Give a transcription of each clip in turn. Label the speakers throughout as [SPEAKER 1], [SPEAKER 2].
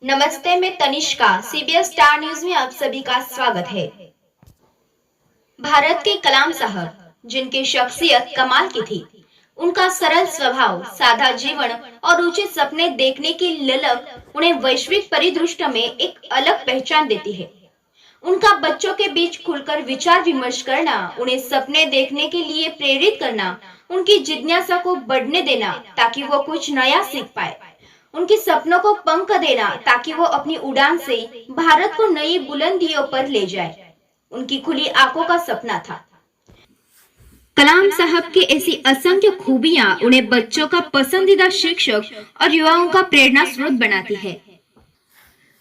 [SPEAKER 1] नमस्ते, मैं Tanishka. CBS star news में आप सभी का स्वागत है। भारत के कलाम साहब, जिनकी शख्सियत कमाल की थी, उनका सरल स्वभाव, सादा जीवन और ऊंचे सपने देखने की ललक उन्हें वैश्विक परिदृश्य में एक अलग पहचान देती है। उनका बच्चों के बीच खुलकर विचार विमर्श करना, उन्हें सपने देखने के लिए प्रेरित करना, उनकी जिज्ञासा को बढ़ने देना ताकि वो कुछ नया सीख पाए, उनके सपनों को पंख देना ताकि वो अपनी उड़ान से भारत को नई बुलंदियों पर ले जाए, उनकी खुली आंखों का सपना था। कलाम साहब की ऐसी असंख्य खूबियां उन्हें बच्चों का पसंदीदा शिक्षक और युवाओं का प्रेरणा स्रोत बनाती है।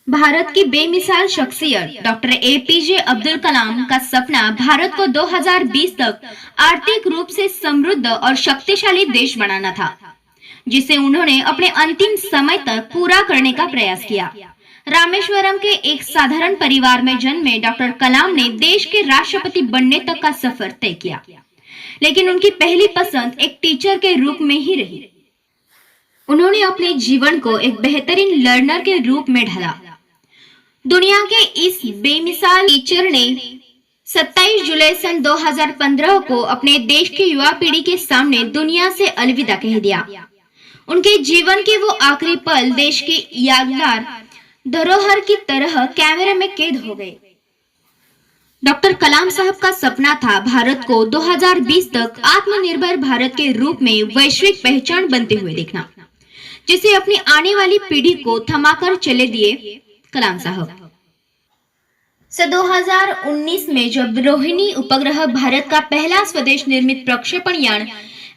[SPEAKER 1] भारत की बेमिसाल शख्सियत डॉक्टर एपीजे अब्दुल कलाम का सपना भारत को 2020 तक आर्थिक रूप से समृद्ध और शक्तिशाली देश बनाना था, जिसे उन्होंने अपने अंतिम समय तक पूरा करने का प्रयास किया। रामेश्वरम के एक साधारण परिवार में जन्मे डॉक्टर कलाम ने देश के राष्ट्रपति बनने तक का सफर तय किया, लेकिन उनकी पहली पसंद एक टीचर के रूप में ही रही। उन्होंने अपने जीवन को एक बेहतरीन लर्नर के रूप में ढाला। दुनिया के इस बेमिसाल टीचर ने 27 जुलाई सन 2015 को अपने देश की युवा पीढ़ी के सामने दुनिया से अलविदा कह दिया। उनके जीवन के वो आखिरी पल देश की यादगार धरोहर की तरह कैमरे में कैद हो गए। डॉक्टर कलाम साहब का सपना था भारत को 2020 तक आत्मनिर्भर भारत के रूप में वैश्विक पहचान बनते हुए देखना, जिसे अपनी आने वाली पीढ़ी को थमाकर चले दिए कलाम साहब। 2019 में जब रोहिणी उपग्रह भारत का पहला स्वदेश निर्मित प्रक्षेपण यान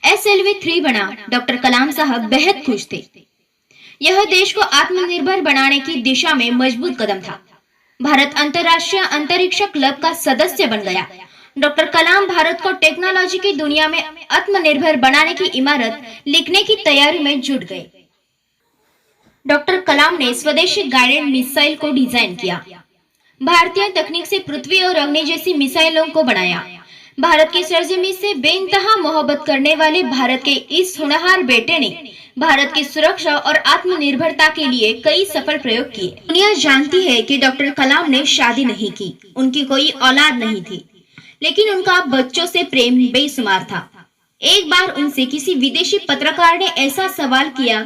[SPEAKER 1] SLV-3 बना, डॉक्टर कलाम साहब बेहद खुश थे। यह देश को आत्मनिर्भर बनाने की दिशा में मजबूत कदम था। भारत अंतर्राष्ट्रीय अंतरिक्ष क्लब का सदस्य बन गया। डॉक्टर कलाम भारत को टेक्नोलॉजी की दुनिया में आत्मनिर्भर बनाने की इमारत लिखने की तैयारी में जुट गए। डॉक्टर कलाम ने स्वदेशी गाइडेड मिसाइल को डिजाइन किया, भारतीय तकनीक से पृथ्वी और अग्नि जैसी मिसाइलों को बनाया। भारत की सरजमी से बेइंतहा मोहब्बत करने वाले भारत के इस होनहार बेटे ने भारत की सुरक्षा और आत्मनिर्भरता के लिए कई सफल प्रयोग किए। दुनिया जानती है कि डॉक्टर कलाम ने शादी नहीं की, उनकी कोई औलाद नहीं थी, लेकिन उनका बच्चों से प्रेम बेशुमार था। एक बार उनसे किसी विदेशी पत्रकार ने ऐसा सवाल किया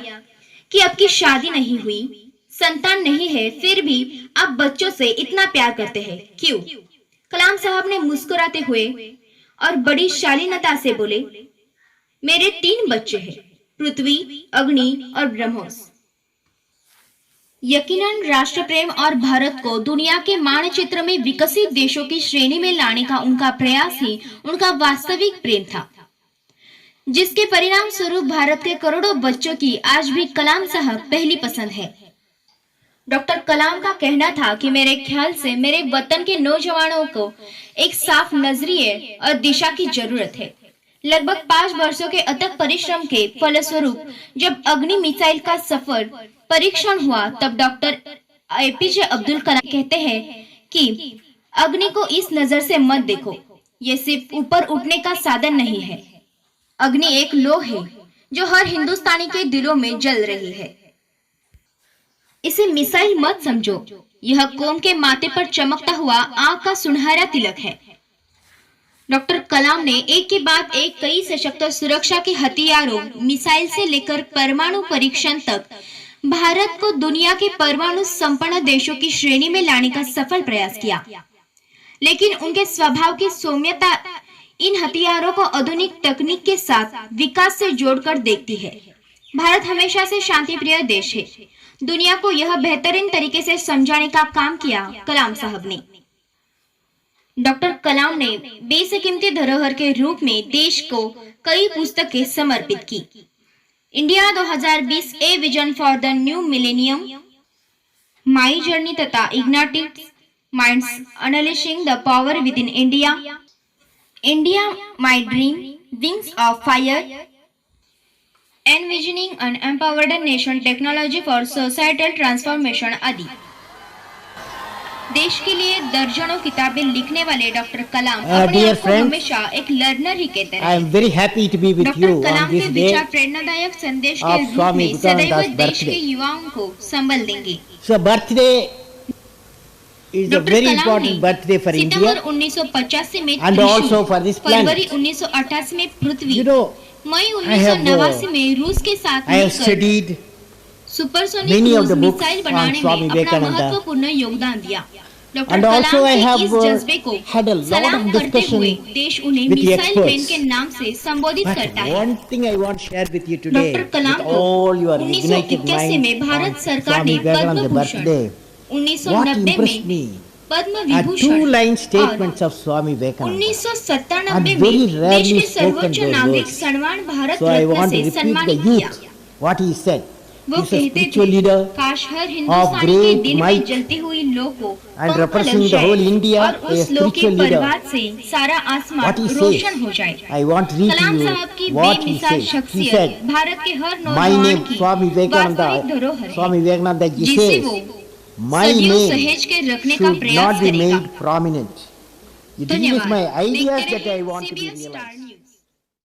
[SPEAKER 1] कि आपकी शादी नहीं हुई, संतान नहीं है, फिर भी आप बच्चों से इतना प्यार करते हैं, क्यों? कलाम साहब ने मुस्कुराते हुए और बड़ी शालीनता से बोले, मेरे 3 बच्चे हैं, पृथ्वी, अग्नि और ब्रह्मोस। यकीनन राष्ट्र प्रेम और भारत को दुनिया के मानचित्र में विकसित देशों की श्रेणी में लाने का उनका प्रयास ही उनका वास्तविक प्रेम था, जिसके परिणाम स्वरूप भारत के करोड़ों बच्चों की आज भी कलाम साहब पहली पसंद है। डॉक्टर कलाम का कहना था कि मेरे ख्याल से मेरे वतन के नौजवानों को एक साफ नजरिए और दिशा की जरूरत है। लगभग 5 वर्षों के अथक परिश्रम के फलस्वरूप जब अग्नि मिसाइल का सफल परीक्षण हुआ, तब डॉक्टर एपीजे अब्दुल कलाम कहते हैं कि अग्नि को इस नजर से मत देखो, ये सिर्फ ऊपर उठने का साधन नहीं है। अग्नि एक लौ है जो हर हिंदुस्तानी के दिलों में जल रही है। इसे मिसाइल मत समझो, यह कौम के माथे पर चमकता हुआ आग का सुनहरा तिलक है। डॉक्टर कलाम ने एक के बाद एक कई सशक्त सुरक्षा के हथियारों, मिसाइल से लेकर परमाणु परीक्षण तक भारत को दुनिया के परमाणु संपन्न देशों की श्रेणी में लाने का सफल प्रयास किया, लेकिन उनके स्वभाव की सौम्यता इन हथियारों को आधुनिक तकनीक के साथ विकास से जोड़कर देखती है। भारत हमेशा से शांति प्रिय देश है। दुनिया को यह बेहतरीन तरीके से समझाने का काम किया कलाम साहब ने। डॉक्टर कलाम ने बेशकीमती धरोहर के रूप में देश को कई पुस्तकें समर्पित की। India 2020 a vision for the new millennium, my journey तथा ignited minds unleashing the power within India, India my dream, wings of fire, envisioning an empowered nation, technology for societal transformation आदि। देश के लिए दर्जनों किताबें लिखने वाले doctor कलाम
[SPEAKER 2] Dear
[SPEAKER 1] अपने आप को
[SPEAKER 2] friends,
[SPEAKER 1] हमेशा एक लर्नर ही कहते
[SPEAKER 2] I
[SPEAKER 1] रहे।
[SPEAKER 2] am very happy to be with
[SPEAKER 1] doctor
[SPEAKER 2] you on
[SPEAKER 1] कलाम के
[SPEAKER 2] this day.
[SPEAKER 1] विचार प्रेरणादायक संदेश के
[SPEAKER 2] of
[SPEAKER 1] रूप
[SPEAKER 2] Swami
[SPEAKER 1] में सदैव
[SPEAKER 2] Vivekananda's
[SPEAKER 1] देश के
[SPEAKER 2] birthday.
[SPEAKER 1] युवाओं को संबल देंगे।
[SPEAKER 2] So birthday is a
[SPEAKER 1] doctor
[SPEAKER 2] very
[SPEAKER 1] Kalam
[SPEAKER 2] important
[SPEAKER 1] ने
[SPEAKER 2] birthday for
[SPEAKER 1] सितंबर
[SPEAKER 2] India
[SPEAKER 1] 1985 में
[SPEAKER 2] and also for
[SPEAKER 1] त्रिशूल,
[SPEAKER 2] this
[SPEAKER 1] फरवरी
[SPEAKER 2] planet.
[SPEAKER 1] 1988 में पृथ्वी,
[SPEAKER 2] You know,
[SPEAKER 1] May
[SPEAKER 2] I have
[SPEAKER 1] 1989 में रूस के साथ
[SPEAKER 2] I have
[SPEAKER 1] मिलकर
[SPEAKER 2] studied
[SPEAKER 1] supersonic
[SPEAKER 2] many of
[SPEAKER 1] cruise
[SPEAKER 2] the books
[SPEAKER 1] missile
[SPEAKER 2] on
[SPEAKER 1] बनाने
[SPEAKER 2] Swami
[SPEAKER 1] में अपना
[SPEAKER 2] Vivekananda.
[SPEAKER 1] महत्वपूर्ण योगदान दिया। Doctor
[SPEAKER 2] And also
[SPEAKER 1] Kalam
[SPEAKER 2] I
[SPEAKER 1] के
[SPEAKER 2] have
[SPEAKER 1] इस जज्बे को
[SPEAKER 2] had a lot
[SPEAKER 1] सलाम
[SPEAKER 2] of
[SPEAKER 1] करते
[SPEAKER 2] discussion
[SPEAKER 1] हुए देश उन्हें
[SPEAKER 2] with the
[SPEAKER 1] missile man
[SPEAKER 2] experts.
[SPEAKER 1] के नाम से संबोधित
[SPEAKER 2] But
[SPEAKER 1] करता है।
[SPEAKER 2] one thing I want to share with you
[SPEAKER 1] doctor
[SPEAKER 2] today,
[SPEAKER 1] Kalam
[SPEAKER 2] with
[SPEAKER 1] को
[SPEAKER 2] all your ignited
[SPEAKER 1] 1981
[SPEAKER 2] minds
[SPEAKER 1] में भारत
[SPEAKER 2] on
[SPEAKER 1] सरकार
[SPEAKER 2] Swami
[SPEAKER 1] ने पद्म
[SPEAKER 2] Vivekananda's
[SPEAKER 1] Bhushan,
[SPEAKER 2] birthday, what
[SPEAKER 1] 1990
[SPEAKER 2] impressed
[SPEAKER 1] में
[SPEAKER 2] me
[SPEAKER 1] Padma
[SPEAKER 2] are
[SPEAKER 1] Vibhushan
[SPEAKER 2] two-line
[SPEAKER 1] और
[SPEAKER 2] statements of Swami Vivekananda.
[SPEAKER 1] 1997
[SPEAKER 2] And
[SPEAKER 1] में
[SPEAKER 2] very
[SPEAKER 1] देश
[SPEAKER 2] rarely
[SPEAKER 1] के
[SPEAKER 2] spoken
[SPEAKER 1] सर्वोच्च
[SPEAKER 2] those
[SPEAKER 1] नागरिक
[SPEAKER 2] words.
[SPEAKER 1] सम्मान Bharat
[SPEAKER 2] So I
[SPEAKER 1] Ratna
[SPEAKER 2] want to
[SPEAKER 1] से
[SPEAKER 2] repeat the
[SPEAKER 1] सम्मानित किया।
[SPEAKER 2] youth what he said.
[SPEAKER 1] वो
[SPEAKER 2] He's a
[SPEAKER 1] कहते
[SPEAKER 2] spiritual
[SPEAKER 1] थे,
[SPEAKER 2] leader
[SPEAKER 1] काश हर हिंदुस्तानी के
[SPEAKER 2] great
[SPEAKER 1] दिल में
[SPEAKER 2] might
[SPEAKER 1] जलती हुई लौ को
[SPEAKER 2] and
[SPEAKER 1] पंख
[SPEAKER 2] representing
[SPEAKER 1] लग
[SPEAKER 2] the whole
[SPEAKER 1] जाए
[SPEAKER 2] India,
[SPEAKER 1] और
[SPEAKER 2] a
[SPEAKER 1] उस लौ के
[SPEAKER 2] spiritual leader.
[SPEAKER 1] प्रभात से सारा आसमान
[SPEAKER 2] What he
[SPEAKER 1] रोशन
[SPEAKER 2] says,
[SPEAKER 1] हो जाए।
[SPEAKER 2] I want to read to
[SPEAKER 1] Kalam
[SPEAKER 2] you
[SPEAKER 1] साहब की
[SPEAKER 2] what he
[SPEAKER 1] बेमिसाल
[SPEAKER 2] said. He
[SPEAKER 1] शख्सियत
[SPEAKER 2] said,
[SPEAKER 1] भारत के हर
[SPEAKER 2] my
[SPEAKER 1] नौजवान
[SPEAKER 2] name
[SPEAKER 1] की
[SPEAKER 2] Swami
[SPEAKER 1] वास्तविक
[SPEAKER 2] Vivekananda,
[SPEAKER 1] धरोहर
[SPEAKER 2] Swami
[SPEAKER 1] है,
[SPEAKER 2] Vivekananda ji
[SPEAKER 1] जिसे
[SPEAKER 2] says,
[SPEAKER 1] वो
[SPEAKER 2] my
[SPEAKER 1] सदियों
[SPEAKER 2] name
[SPEAKER 1] सहेज के रखने का
[SPEAKER 2] should
[SPEAKER 1] प्रयास
[SPEAKER 2] not be
[SPEAKER 1] करेगा।
[SPEAKER 2] made prominent. These
[SPEAKER 1] धन्यवाद।
[SPEAKER 2] are my ideas
[SPEAKER 1] देखते
[SPEAKER 2] that I
[SPEAKER 1] रहिए
[SPEAKER 2] want to be
[SPEAKER 1] CBS
[SPEAKER 2] realized.
[SPEAKER 1] Star news.